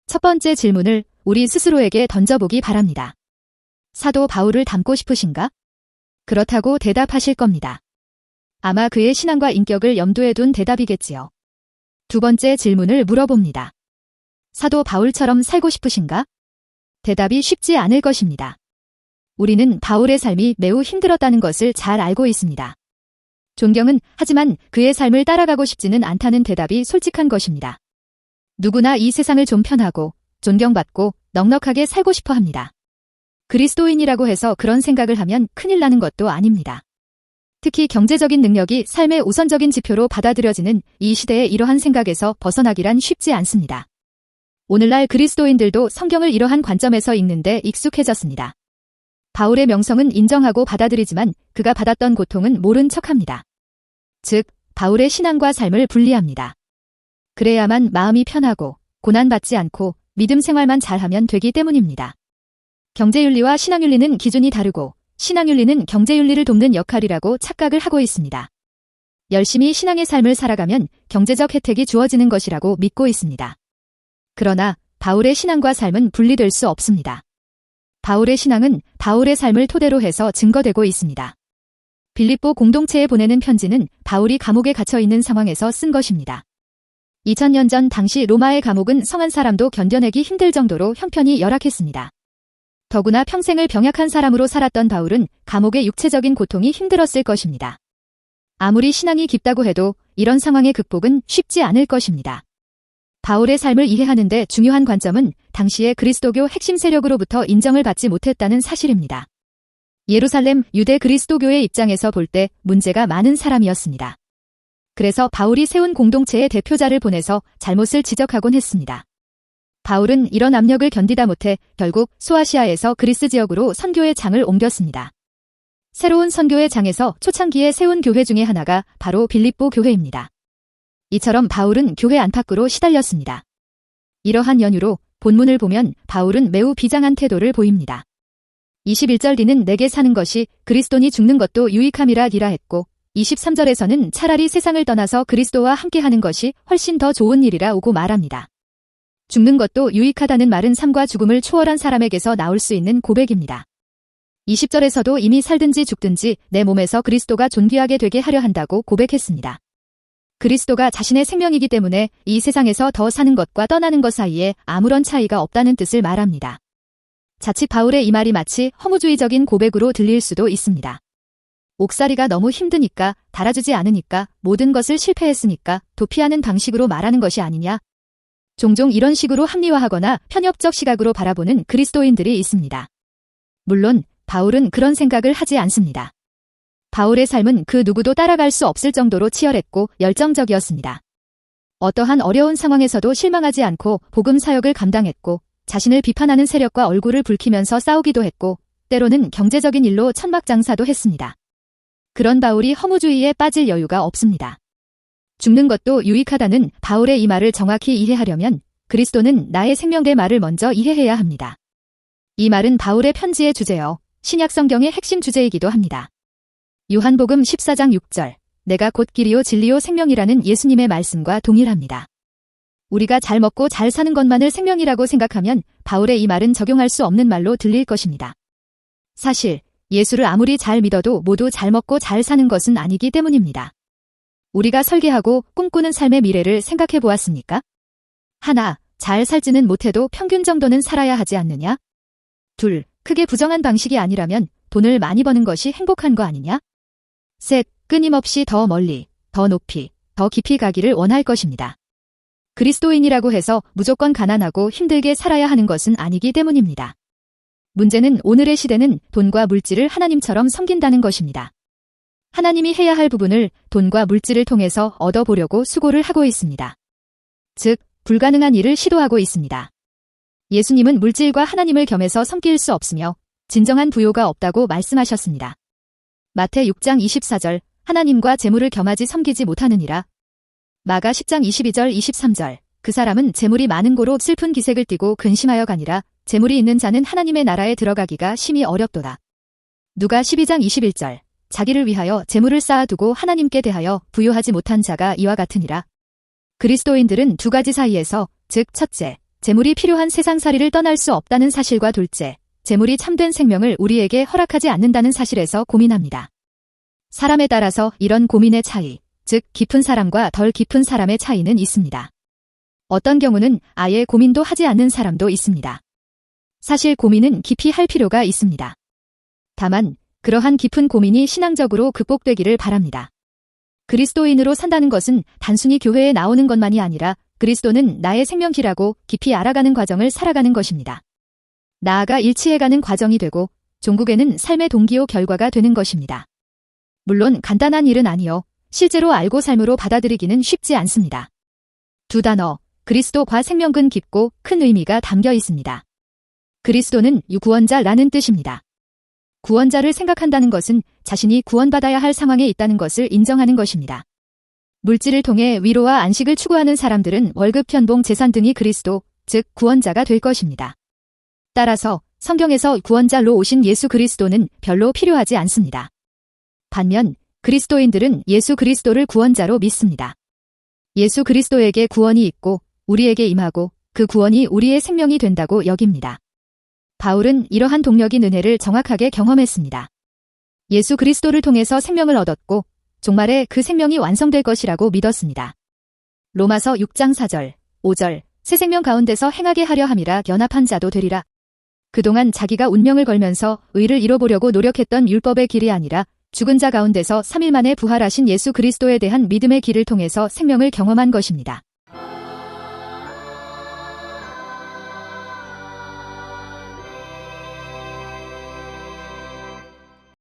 첫 번째 질문을 우리 스스로에게 던져보기 바랍니다. 사도 바울을 닮고 싶으신가? 그렇다고 대답하실 겁니다. 아마 그의 신앙과 인격을 염두에 둔 대답이겠지요. 두 번째 질문을 물어봅니다. 사도 바울처럼 살고 싶으신가? 대답이 쉽지 않을 것입니다. 우리는 바울의 삶이 매우 힘들었다는 것을 잘 알고 있습니다. 존경은 하지만 그의 삶을 따라가고 싶지는 않다는 대답이 솔직한 것입니다. 누구나 이 세상을 좀 편하고 존경받고 넉넉하게 살고 싶어 합니다. 그리스도인이라고 해서 그런 생각을 하면 큰일 나는 것도 아닙니다. 특히 경제적인 능력이 삶의 우선적인 지표로 받아들여지는 이 시대의 이러한 생각에서 벗어나기란 쉽지 않습니다. 오늘날 그리스도인들도 성경을 이러한 관점에서 읽는데 익숙해졌습니다. 바울의 명성은 인정하고 받아들이지만 그가 받았던 고통은 모른 척합니다. 즉, 바울의 신앙과 삶을 분리합니다. 그래야만 마음이 편하고 고난받지 않고 믿음 생활만 잘하면 되기 때문입니다. 경제윤리와 신앙윤리는 기준이 다르고 신앙윤리는 경제윤리를 돕는 역할이라고 착각을 하고 있습니다. 열심히 신앙의 삶을 살아가면 경제적 혜택이 주어지는 것이라고 믿고 있습니다. 그러나 바울의 신앙과 삶은 분리될 수 없습니다. 바울의 신앙은 바울의 삶을 토대로 해서 증거되고 있습니다. 빌립보 공동체에 보내는 편지는 바울이 감옥에 갇혀 있는 상황에서 쓴 것입니다. 2000년 전 당시 로마의 감옥은 성한 사람도 견뎌내기 힘들 정도로 형편이 열악했습니다. 더구나 평생을 병약한 사람으로 살았던 바울은 감옥의 육체적인 고통이 힘들었을 것입니다. 아무리 신앙이 깊다고 해도 이런 상황의 극복은 쉽지 않을 것입니다. 바울의 삶을 이해하는데 중요한 관점은 당시의 그리스도교 핵심 세력으로부터 인정을 받지 못했다는 사실입니다. 예루살렘 유대 그리스도교의 입장에서 볼 때 문제가 많은 사람이었습니다. 그래서 바울이 세운 공동체의 대표자를 보내서 잘못을 지적하곤 했습니다. 바울은 이런 압력을 견디다 못해 결국 소아시아에서 그리스 지역으로 선교의 장을 옮겼습니다. 새로운 선교의 장에서 초창기에 세운 교회 중에 하나가 바로 빌립보 교회입니다. 이처럼 바울은 교회 안팎으로 시달렸습니다. 이러한 연유로 본문을 보면 바울은 매우 비장한 태도를 보입니다. 21절 뒤는 내게 사는 것이 그리스도니 죽는 것도 유익함이라 했고 23절에서는 차라리 세상을 떠나서 그리스도와 함께하는 것이 훨씬 더 좋은 일이라 오고 말합니다. 죽는 것도 유익하다는 말은 삶과 죽음을 초월한 사람에게서 나올 수 있는 고백입니다. 20절에서도 이미 살든지 죽든지 내 몸에서 그리스도가 존귀하게 되게 하려 한다고 고백했습니다. 그리스도가 자신의 생명이기 때문에 이 세상에서 더 사는 것과 떠나는 것 사이에 아무런 차이가 없다는 뜻을 말합니다. 자칫 바울의 이 말이 마치 허무주의적인 고백으로 들릴 수도 있습니다. 옥살이가 너무 힘드니까, 달아주지 않으니까, 모든 것을 실패했으니까 도피하는 방식으로 말하는 것이 아니냐? 종종 이런 식으로 합리화하거나 편협적 시각으로 바라보는 그리스도인들이 있습니다. 물론 바울은 그런 생각을 하지 않습니다. 바울의 삶은 그 누구도 따라갈 수 없을 정도로 치열했고 열정적이었습니다. 어떠한 어려운 상황에서도 실망하지 않고 복음 사역을 감당했고 자신을 비판하는 세력과 얼굴을 붉히면서 싸우기도 했고 때로는 경제적인 일로 천막장사도 했습니다. 그런 바울이 허무주의에 빠질 여유가 없습니다. 죽는 것도 유익하다는 바울의 이 말을 정확히 이해하려면 그리스도는 나의 생명의 말을 먼저 이해해야 합니다. 이 말은 바울의 편지의 주제여 신약 성경의 핵심 주제이기도 합니다. 요한복음 14장 6절, 내가 곧 길이요 진리요 생명이라는 예수님의 말씀과 동일합니다. 우리가 잘 먹고 잘 사는 것만을 생명이라고 생각하면 바울의 이 말은 적용할 수 없는 말로 들릴 것입니다. 사실 예수를 아무리 잘 믿어도 모두 잘 먹고 잘 사는 것은 아니기 때문입니다. 우리가 설계하고 꿈꾸는 삶의 미래를 생각해 보았습니까? 하나, 잘 살지는 못해도 평균 정도는 살아야 하지 않느냐? 둘, 크게 부정한 방식이 아니라면 돈을 많이 버는 것이 행복한 거 아니냐? 셋, 끊임없이 더 멀리, 더 높이, 더 깊이 가기를 원할 것입니다. 그리스도인이라고 해서 무조건 가난하고 힘들게 살아야 하는 것은 아니기 때문입니다. 문제는 오늘의 시대는 돈과 물질을 하나님처럼 섬긴다는 것입니다. 하나님이 해야 할 부분을 돈과 물질을 통해서 얻어보려고 수고를 하고 있습니다. 즉, 불가능한 일을 시도하고 있습니다. 예수님은 물질과 하나님을 겸해서 섬길 수 없으며 진정한 부요가 없다고 말씀하셨습니다. 마태 6장 24절, 하나님과 재물을 겸하지 섬기지 못하느니라. 마가 10장 22절 23절, 그 사람은 재물이 많은 고로 슬픈 기색을 띠고 근심하여 가니라. 재물이 있는 자는 하나님의 나라에 들어가기가 심히 어렵도다. 누가 12장 21절, 자기를 위하여 재물을 쌓아두고 하나님께 대하여 부요하지 못한 자가 이와 같으니라. 그리스도인들은 두 가지 사이에서, 즉 첫째, 재물이 필요한 세상살이를 떠날 수 없다는 사실과 둘째, 재물이 참된 생명을 우리에게 허락하지 않는다는 사실에서 고민합니다. 사람에 따라서 이런 고민의 차이, 즉 깊은 사람과 덜 깊은 사람의 차이는 있습니다. 어떤 경우는 아예 고민도 하지 않는 사람도 있습니다. 사실 고민은 깊이 할 필요가 있습니다. 다만 그러한 깊은 고민이 신앙적으로 극복되기를 바랍니다. 그리스도인으로 산다는 것은 단순히 교회에 나오는 것만이 아니라 그리스도는 나의 생명이라고 깊이 알아가는 과정을 살아가는 것입니다. 나아가 일치해가는 과정이 되고 종국에는 삶의 동기요 결과가 되는 것입니다. 물론 간단한 일은 아니요. 실제로 알고 삶으로 받아들이기는 쉽지 않습니다. 두 단어, 그리스도과 생명은 깊고 큰 의미가 담겨 있습니다. 그리스도는 구원자라는 뜻입니다. 구원자를 생각한다는 것은 자신이 구원받아야 할 상황에 있다는 것을 인정하는 것입니다. 물질을 통해 위로와 안식을 추구하는 사람들은 월급, 현봉, 재산 등이 그리스도, 즉 구원자가 될 것입니다. 따라서 성경에서 구원자로 오신 예수 그리스도는 별로 필요하지 않습니다. 반면 그리스도인들은 예수 그리스도를 구원자로 믿습니다. 예수 그리스도에게 구원이 있고 우리에게 임하고 그 구원이 우리의 생명이 된다고 여깁니다. 바울은 이러한 동력인 은혜를 정확하게 경험했습니다. 예수 그리스도를 통해서 생명을 얻었고 종말에 그 생명이 완성될 것이라고 믿었습니다. 로마서 6장 4절, 5절, 새 생명 가운데서 행하게 하려 함이라 연합한 자도 되리라. 그동안 자기가 운명을 걸면서 의를 이뤄보려고 노력했던 율법의 길이 아니라 죽은 자 가운데서 3일 만에 부활하신 예수 그리스도에 대한 믿음의 길을 통해서 생명을 경험한 것입니다.